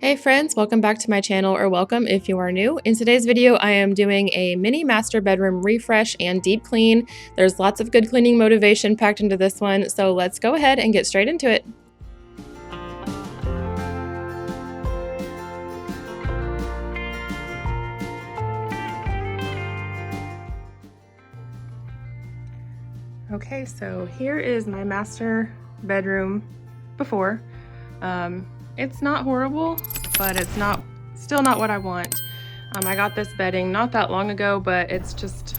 Hey friends, welcome back to my channel, or welcome if you are new. In today's video, I am doing a mini master bedroom refresh and deep clean. There's lots of good cleaning motivation packed into this one, so let's go ahead and get straight into it. Okay, so here is my master bedroom before. It's not horrible, but it's still not what I want. I got this bedding not that long ago, but it's just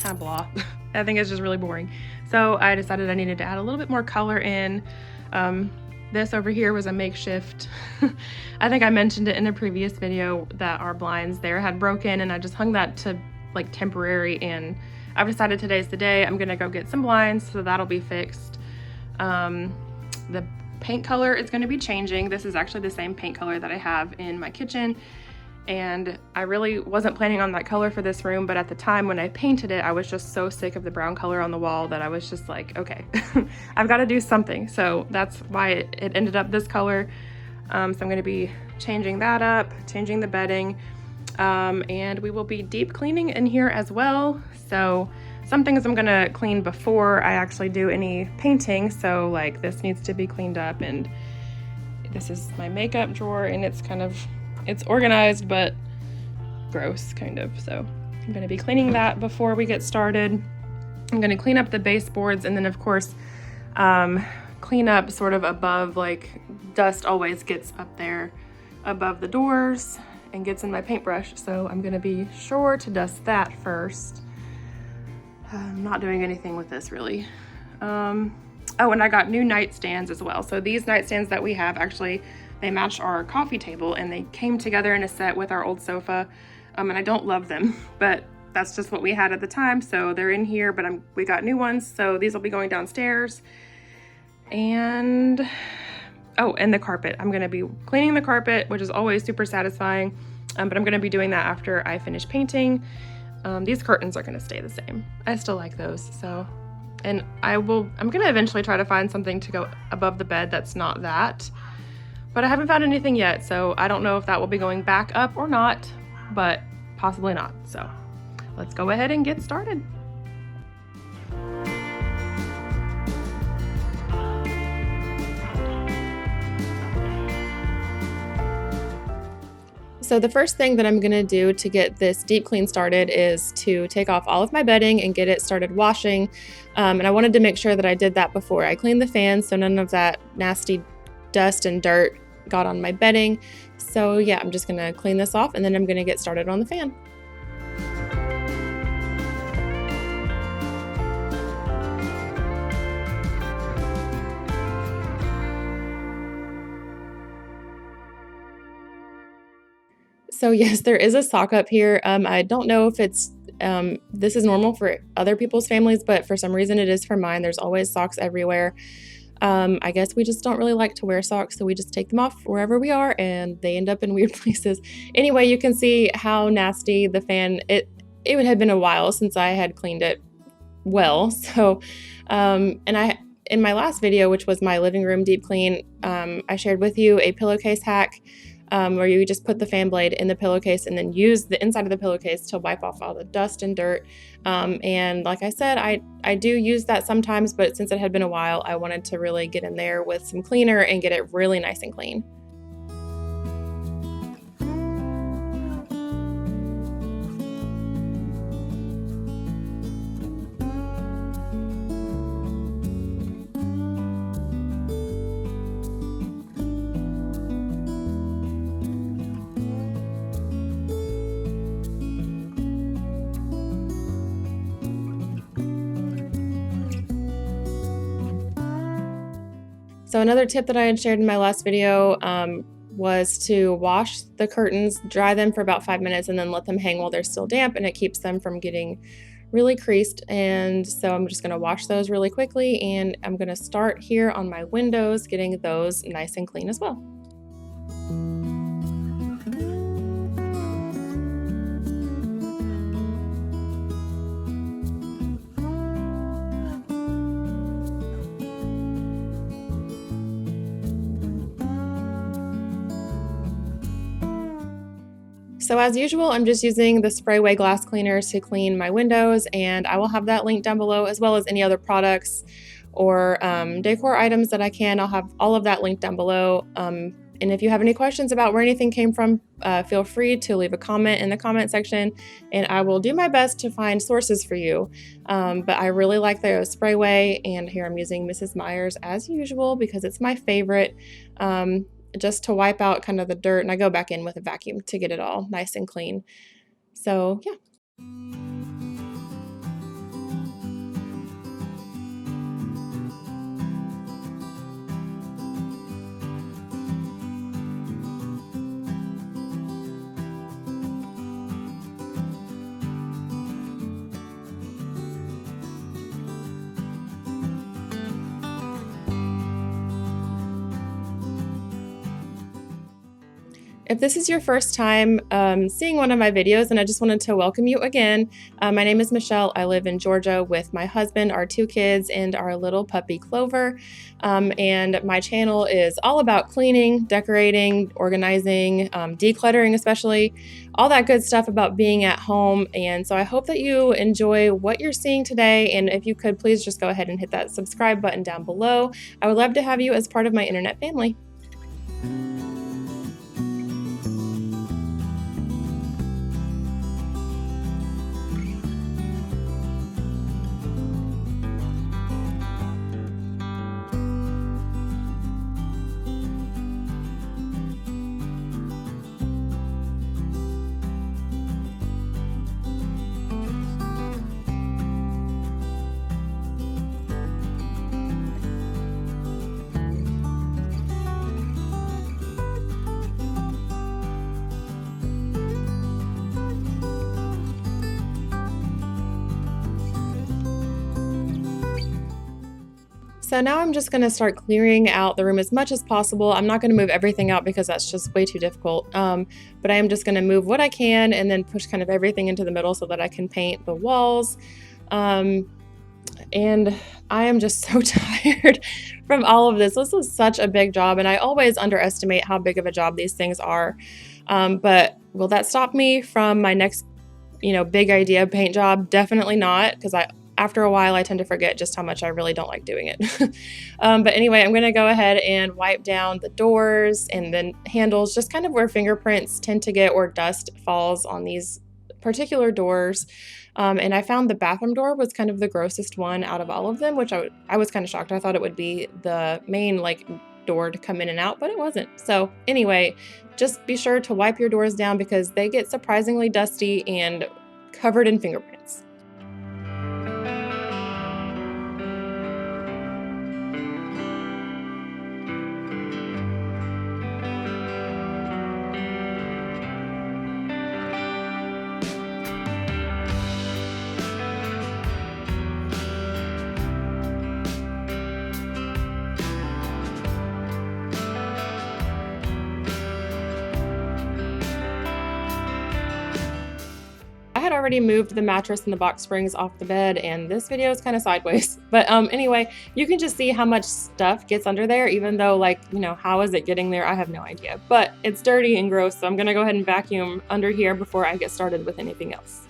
kind of blah. I think it's just really boring. So I decided I needed to add a little bit more color in. This over here was a makeshift. I think I mentioned it in a previous video that our blinds there had broken, and I just hung that to like temporary, and I've decided today's the day. I'm gonna go get some blinds, so that'll be fixed. The paint color is going to be changing. This is actually the same paint color that I have in my kitchen, and I really wasn't planning on that color for this room, but at the time when I painted it, I was just so sick of the brown color on the wall that I was just like, okay, I've got to do something. So that's why it ended up this color. So I'm going to be changing that up, changing the bedding, and we will be deep cleaning in here as well. So some things I'm gonna clean before I actually do any painting. So like this needs to be cleaned up, and this is my makeup drawer, and it's organized but gross kind of. So I'm gonna be cleaning that before we get started. I'm gonna clean up the baseboards, and then of course clean up sort of above, like dust always gets up there above the doors and gets in my paintbrush. So I'm gonna be sure to dust that first. I'm not doing anything with this really. Oh, and I got new nightstands as well. So these nightstands that we have, actually, they match our coffee table, and they came together in a set with our old sofa. And I don't love them, but that's just what we had at the time. So they're in here, but we got new ones. So these will be going downstairs. And, oh, and the carpet. I'm gonna be cleaning the carpet, which is always super satisfying. But I'm gonna be doing that after I finish painting. These curtains are gonna stay the same. I still like those, so. And I'm gonna eventually try to find something to go above the bed that's not that, but I haven't found anything yet, so I don't know if that will be going back up or not, but possibly not. So let's go ahead and get started. So the first thing that I'm gonna do to get this deep clean started is to take off all of my bedding and get it started washing. And I wanted to make sure that I did that before I cleaned the fan, so none of that nasty dust and dirt got on my bedding. So yeah, I'm just gonna clean this off, and then I'm gonna get started on the fan. So yes, there is a sock up here. I don't know if this is normal for other people's families, but for some reason it is for mine. There's always socks everywhere. I guess we just don't really like to wear socks, so we just take them off wherever we are, and they end up in weird places. Anyway, you can see how nasty the fan, it had been a while since I had cleaned it well. So, in my last video, which was my living room deep clean, I shared with you a pillowcase hack. Where you just put the fan blade in the pillowcase and then use the inside of the pillowcase to wipe off all the dust and dirt. And like I said, I do use that sometimes, but since it had been a while, I wanted to really get in there with some cleaner and get it really nice and clean. So another tip that I had shared in my last video was to wash the curtains, dry them for about 5 minutes, and then let them hang while they're still damp, and it keeps them from getting really creased. And so I'm just gonna wash those really quickly, and I'm gonna start here on my windows, getting those nice and clean as well. So as usual, I'm just using the Sprayway glass cleaners to clean my windows, and I will have that linked down below, as well as any other products or decor items that I can. I'll have all of that linked down below. And if you have any questions about where anything came from, feel free to leave a comment in the comment section, and I will do my best to find sources for you. But I really like the Sprayway, and here I'm using Mrs. Meyer's as usual because it's my favorite. Just to wipe out kind of the dirt, and I go back in with a vacuum to get it all nice and clean. So yeah. If this is your first time seeing one of my videos, and I just wanted to welcome you again. My name is Michelle. I live in Georgia with my husband, our 2 kids, and our little puppy Clover. And my channel is all about cleaning, decorating, organizing, decluttering especially, all that good stuff about being at home. And so I hope that you enjoy what you're seeing today. And if you could, please just go ahead and hit that subscribe button down below. I would love to have you as part of my internet family. So now I'm just going to start clearing out the room as much as possible. I'm not going to move everything out because that's just way too difficult. But I am just going to move what I can and then push kind of everything into the middle so that I can paint the walls. And I am just so tired from all of this. This is such a big job, and I always underestimate how big of a job these things are. But will that stop me from my next, big idea paint job? Definitely not, because after a while, I tend to forget just how much I really don't like doing it. But anyway, I'm going to go ahead and wipe down the doors and then handles, just kind of where fingerprints tend to get or dust falls on these particular doors. And I found the bathroom door was kind of the grossest one out of all of them, which I was kind of shocked. I thought it would be the main door to come in and out, but it wasn't. So anyway, just be sure to wipe your doors down because they get surprisingly dusty and covered in fingerprints. I had already moved the mattress and the box springs off the bed, and this video is kind of sideways. But anyway, you can just see how much stuff gets under there, even though how is it getting there? I have no idea. But it's dirty and gross, so I'm gonna go ahead and vacuum under here before I get started with anything else.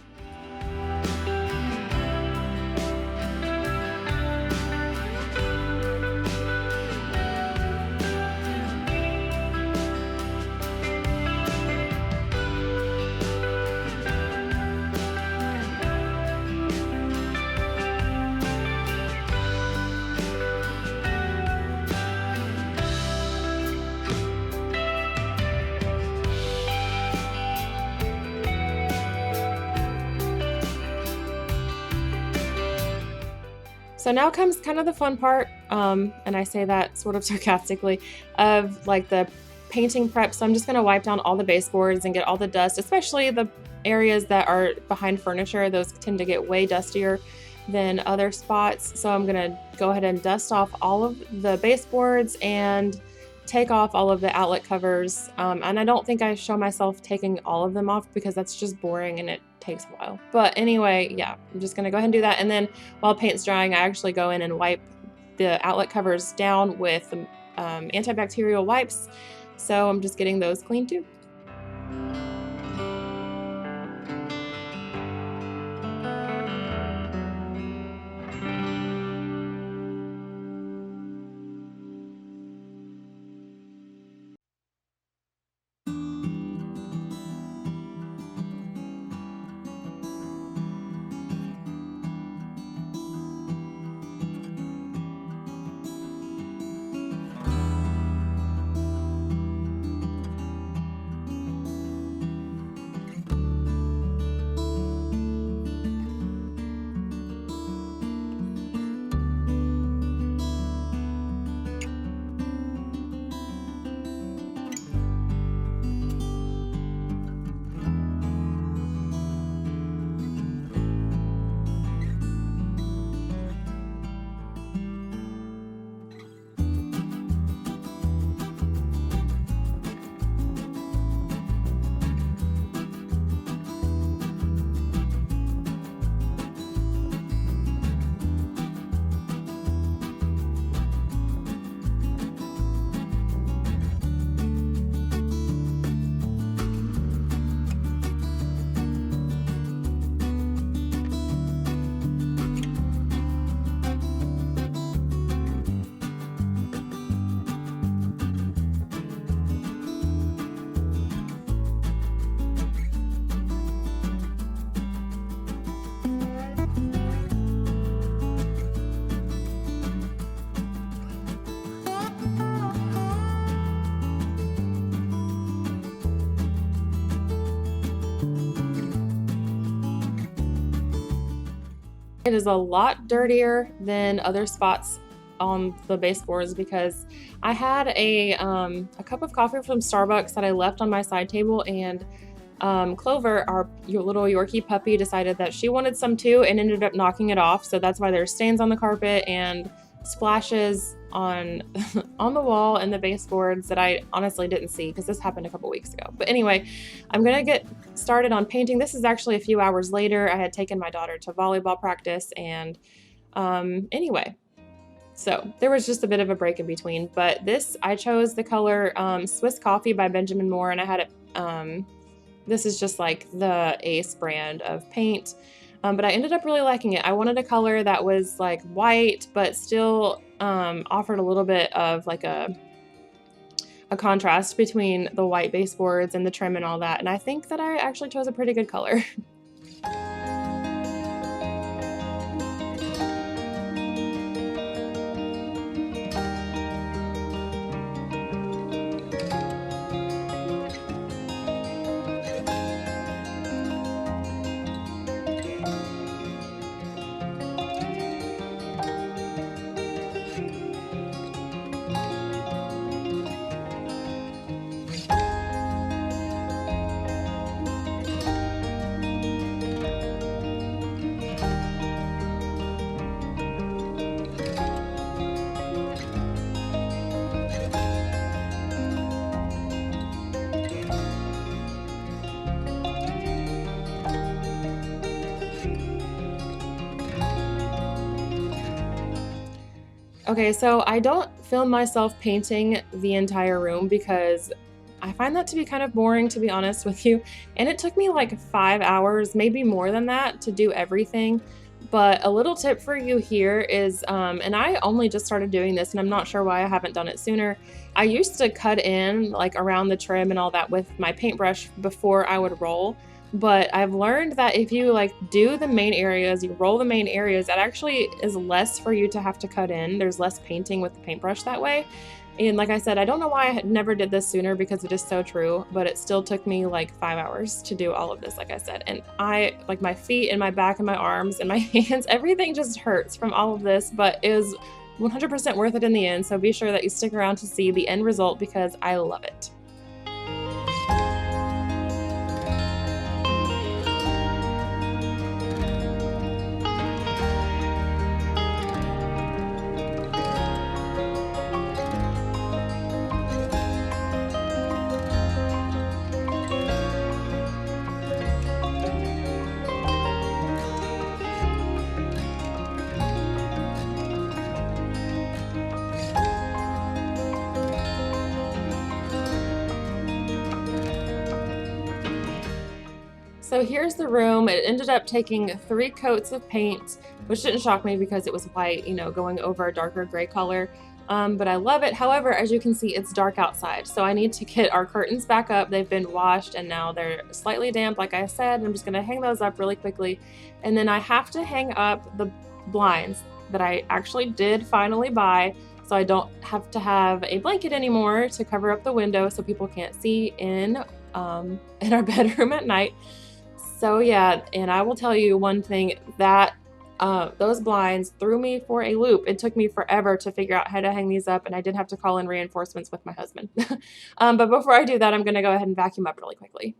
So now comes kind of the fun part, and I say that sort of sarcastically, of the painting prep. So I'm just gonna wipe down all the baseboards and get all the dust, especially the areas that are behind furniture. Those tend to get way dustier than other spots. So I'm gonna go ahead and dust off all of the baseboards and take off all of the outlet covers. And I don't think I show myself taking all of them off because that's just boring and it takes a while. But anyway, yeah, I'm just gonna go ahead and do that. And then while paint's drying, I actually go in and wipe the outlet covers down with antibacterial wipes. So I'm just getting those clean too. it is a lot dirtier than other spots on the baseboards because I had a cup of coffee from Starbucks that I left on my side table, and Clover, our your little Yorkie puppy, decided that she wanted some too and ended up knocking it off. So that's why there's stains on the carpet and splashes on on the wall and the baseboards that I honestly didn't see because this happened a couple weeks ago. But anyway, I'm gonna get started on painting. This is actually a few hours later. I had taken my daughter to volleyball practice, and anyway, so there was just a bit of a break in between. But this, I chose the color Swiss Coffee by Benjamin Moore, and I had it. This is just like the Ace brand of paint. But I ended up really liking it. I wanted a color that was like white, but still offered a little bit of like a contrast between the white baseboards and the trim and all that. And I think that I actually chose a pretty good color. Okay, so I don't film myself painting the entire room because I find that to be kind of boring, to be honest with you. And it took me like 5 hours, maybe more than that, to do everything. But a little tip for you here is, and I only just started doing this and I'm not sure why I haven't done it sooner. I used to cut in like around the trim and all that with my paintbrush before I would roll. But I've learned that if you like do the main areas, you roll the main areas, that actually is less for you to have to cut in. There's less painting with the paintbrush that way. And like I said, I don't know why I never did this sooner because it is so true, but it still took me like 5 hours to do all of this, like I said. And I, like my feet and my back and my arms and my hands, everything just hurts from all of this, but it was 100% worth it in the end. So be sure that you stick around to see the end result because I love it. So here's the room. It ended up taking 3 coats of paint, which didn't shock me because it was white, you know, going over a darker gray color. But I love it. However, as you can see, it's dark outside. So I need to get our curtains back up. They've been washed and now they're slightly damp, like I said. I'm just gonna hang those up really quickly. And then I have to hang up the blinds that I actually did finally buy, so I don't have to have a blanket anymore to cover up the window so people can't see in our bedroom at night. So yeah, and I will tell you one thing, that those blinds threw me for a loop. It took me forever to figure out how to hang these up, and I did have to call in reinforcements with my husband. But before I do that, I'm gonna go ahead and vacuum up really quickly.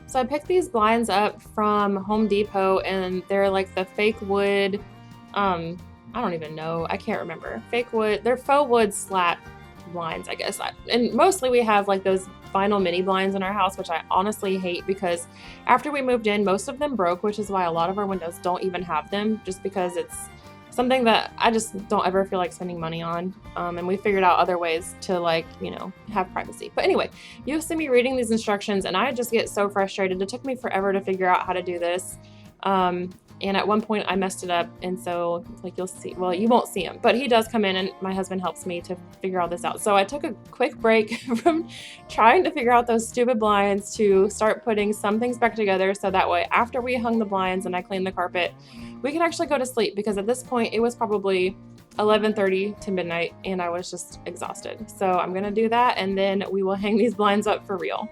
So I picked these blinds up from Home Depot, and they're like the fake wood I don't even know. I can't remember. Fake wood. They're faux wood slat blinds, I guess. And mostly we have like those vinyl mini blinds in our house, which I honestly hate because after we moved in, most of them broke, which is why a lot of our windows don't even have them, just because it's something that I just don't ever feel like spending money on. And we figured out other ways to, like, you know, have privacy. But anyway, you see me reading these instructions and I just get so frustrated. It took me forever to figure out how to do this. And at one point I messed it up, and so like you'll see, well, you won't see him, but he does come in and my husband helps me to figure all this out. So I took a quick break from trying to figure out those stupid blinds to start putting some things back together, so that way after we hung the blinds and I cleaned the carpet, we could actually go to sleep, because at this point it was probably 11:30 to midnight and I was just exhausted. So I'm gonna do that and then we will hang these blinds up for real.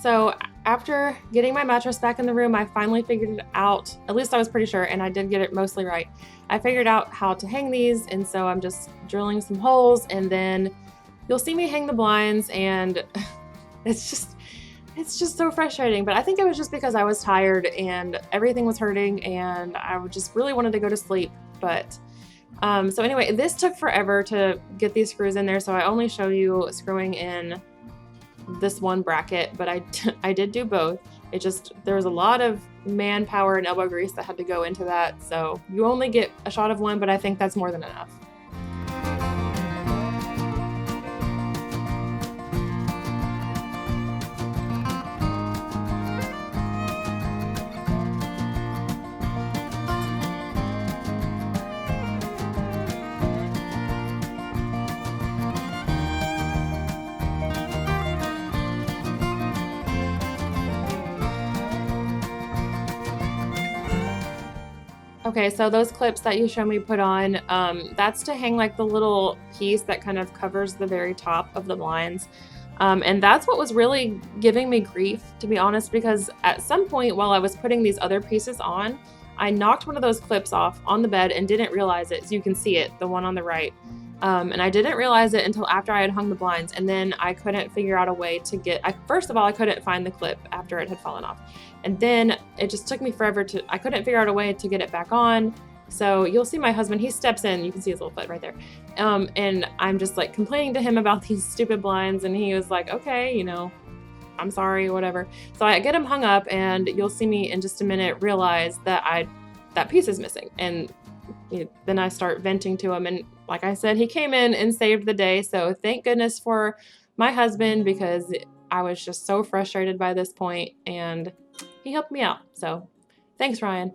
So after getting my mattress back in the room, I finally figured it out. At least I was pretty sure, and I did get it mostly right. I figured out how to hang these, and so I'm just drilling some holes, and then you'll see me hang the blinds, and it's just so frustrating. But I think it was just because I was tired and everything was hurting and I just really wanted to go to sleep. But so anyway, this took forever to get these screws in there, so I only show you screwing in this one bracket, but I did do both. It just, there was a lot of manpower and elbow grease that had to go into that, so you only get a shot of one, but I think that's more than enough. Okay, so those clips that you show me put on, that's to hang like the little piece that kind of covers the very top of the blinds. And that's what was really giving me grief, to be honest, because at some point while I was putting these other pieces on, I knocked one of those clips off on the bed and didn't realize it. So you can see it, the one on the right. And I didn't realize it until after I had hung the blinds, and then I couldn't figure out a way to first of all, I couldn't find the clip after it had fallen off. And then it just took me forever I couldn't figure out a way to get it back on. So you'll see my husband, he steps in, you can see his little foot right there. And I'm just like complaining to him about these stupid blinds, and he was like, okay, you know, I'm sorry, whatever. So I get him hung up, and you'll see me in just a minute realize that that piece is missing. And then I start venting to him, and like I said, he came in and saved the day. So thank goodness for my husband, because I was just so frustrated by this point, and he helped me out. So thanks, Ryan.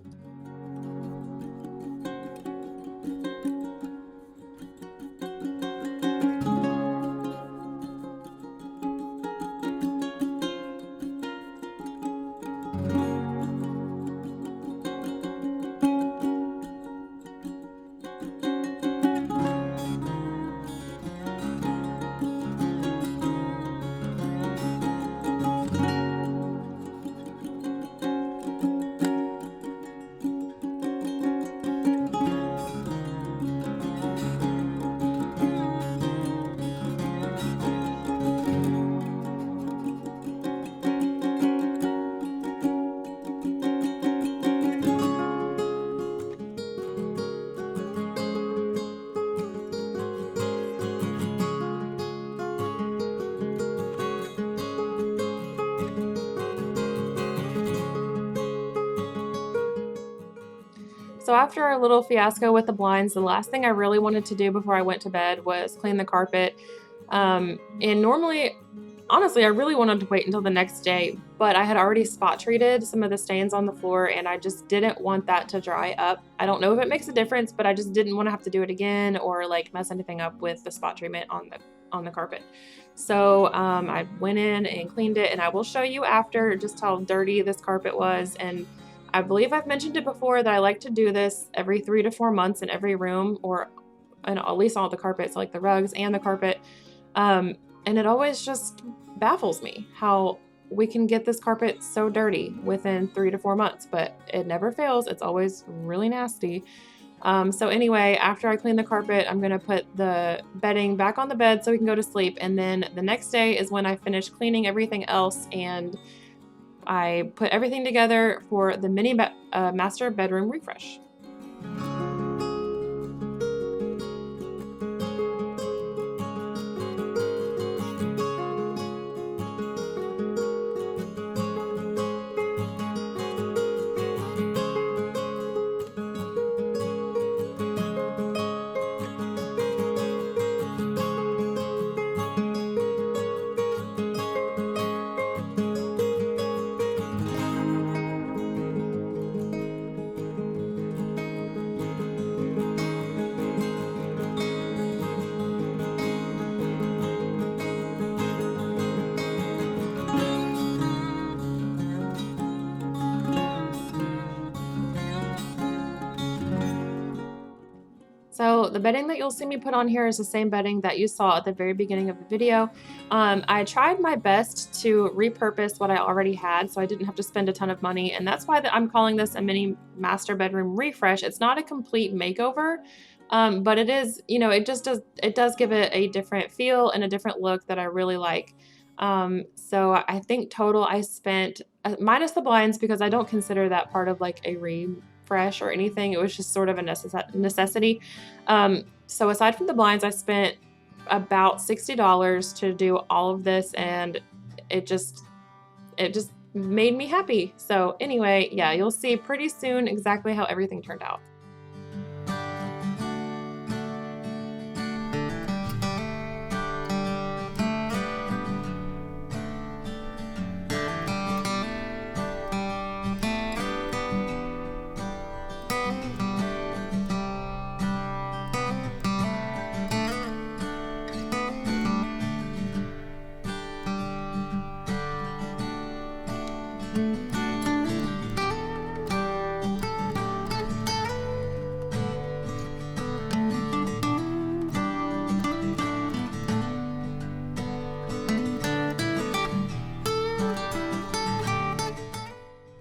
So after our little fiasco with the blinds, the last thing I really wanted to do before I went to bed was clean the carpet. And normally, honestly, I really wanted to wait until the next day, but I had already spot treated some of the stains on the floor, and I just didn't want that to dry up. I don't know if it makes a difference, but I just didn't want to have to do it again or like mess anything up with the spot treatment on the carpet. So I went in and cleaned it, and I will show you after just how dirty this carpet was. And I believe I've mentioned it before that I like to do this every 3 to 4 months in every room, or and at least all the carpets, like the rugs and the carpet. And it always just baffles me how we can get this carpet so dirty within 3 to 4 months, but it never fails. It's always really nasty. So anyway, after I clean the carpet, I'm gonna put the bedding back on the bed so we can go to sleep. And then the next day is when I finish cleaning everything else, and I put everything together for the mini master bedroom refresh. So the bedding that you'll see me put on here is the same bedding that you saw at the very beginning of the video. I tried my best to repurpose what I already had so I didn't have to spend a ton of money, and that's why I'm calling this a mini master bedroom refresh. It's not a complete makeover, but it is, it does give it a different feel and a different look that I really like. So I think total I spent, minus the blinds, because I don't consider that part of like a refresh or anything. It was just sort of a necessity. So aside from the blinds, I spent about $60 to do all of this, and it just made me happy. So anyway, yeah, you'll see pretty soon exactly how everything turned out.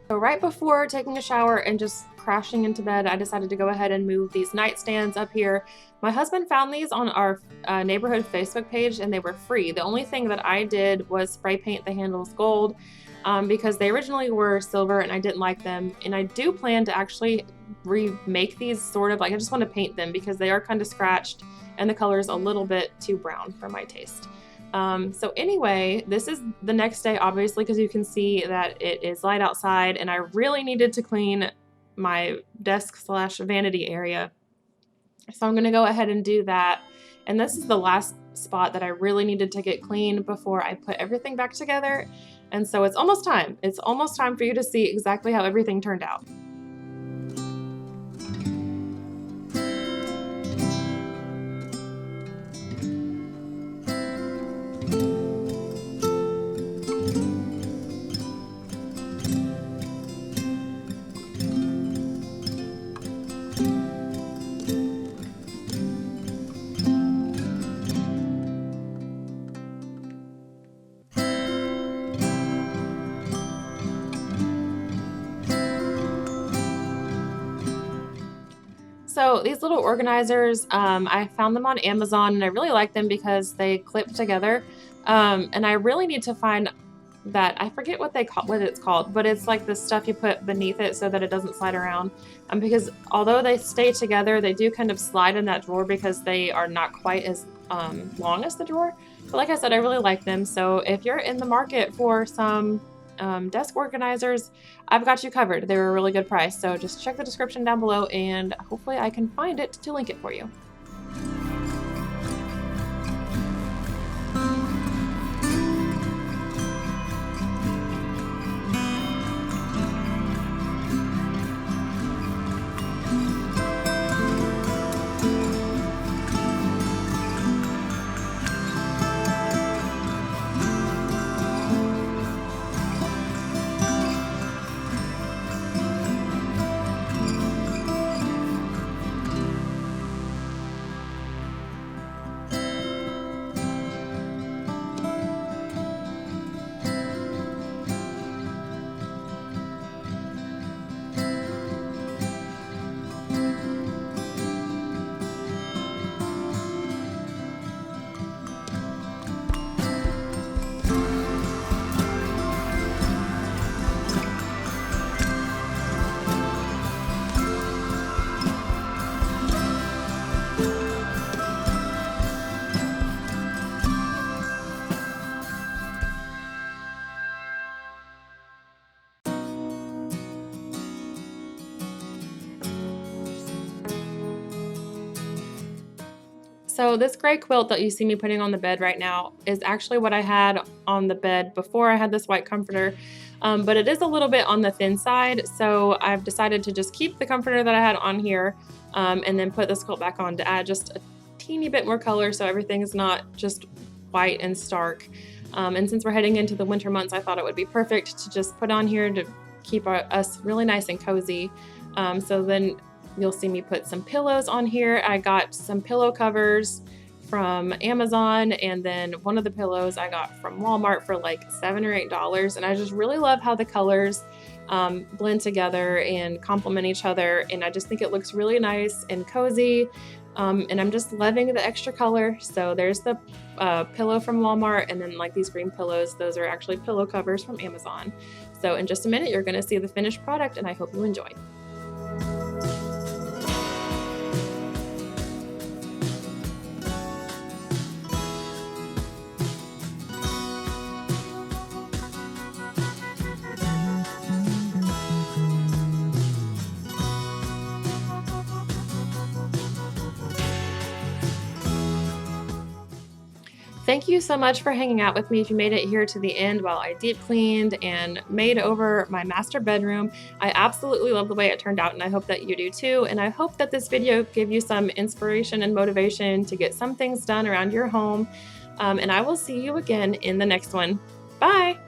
So right before taking a shower and just crashing into bed, I decided to go ahead and move these nightstands up here. My husband found these on our neighborhood Facebook page, and they were free. The only thing that I did was spray paint the handles gold, because they originally were silver and I didn't like them. And I do plan to actually remake these sort of, like, I just want to paint them because they are kind of scratched and the color is a little bit too brown for my taste. So anyway, this is the next day, obviously, because you can see that it is light outside, and I really needed to clean my desk/vanity area. So I'm going to go ahead and do that. And this is the last spot that I really needed to get clean before I put everything back together. And so it's almost time. It's almost time for you to see exactly how everything turned out. So these little organizers, I found them on Amazon, and I really like them because they clip together. And I really need to find that, I forget what it's called, but it's like the stuff you put beneath it so that it doesn't slide around. Because although they stay together, they do kind of slide in that drawer because they are not quite as long as the drawer. But like I said, I really like them. So if you're in the market for some desk organizers, I've got you covered. They were a really good price. So just check the description down below, and hopefully I can find it to link it for you. So this gray quilt that you see me putting on the bed right now is actually what I had on the bed before I had this white comforter, but it is a little bit on the thin side, so I've decided to just keep the comforter that I had on here and then put this quilt back on to add just a teeny bit more color so everything is not just white and stark. And since we're heading into the winter months, I thought it would be perfect to just put on here to keep us really nice and cozy. So then you'll see me put some pillows on here. I got some pillow covers from Amazon, and then one of the pillows I got from Walmart for like $7 or $8. And I just really love how the colors blend together and complement each other. And I just think it looks really nice and cozy. And I'm just loving the extra color. So there's the pillow from Walmart, and then like these green pillows, those are actually pillow covers from Amazon. So in just a minute, you're gonna see the finished product, and I hope you enjoy. Thank you so much for hanging out with me. If you made it here to the end while I deep cleaned and made over my master bedroom, I absolutely love the way it turned out, and I hope that you do too. And I hope that this video gave you some inspiration and motivation to get some things done around your home. And I will see you again in the next one. Bye!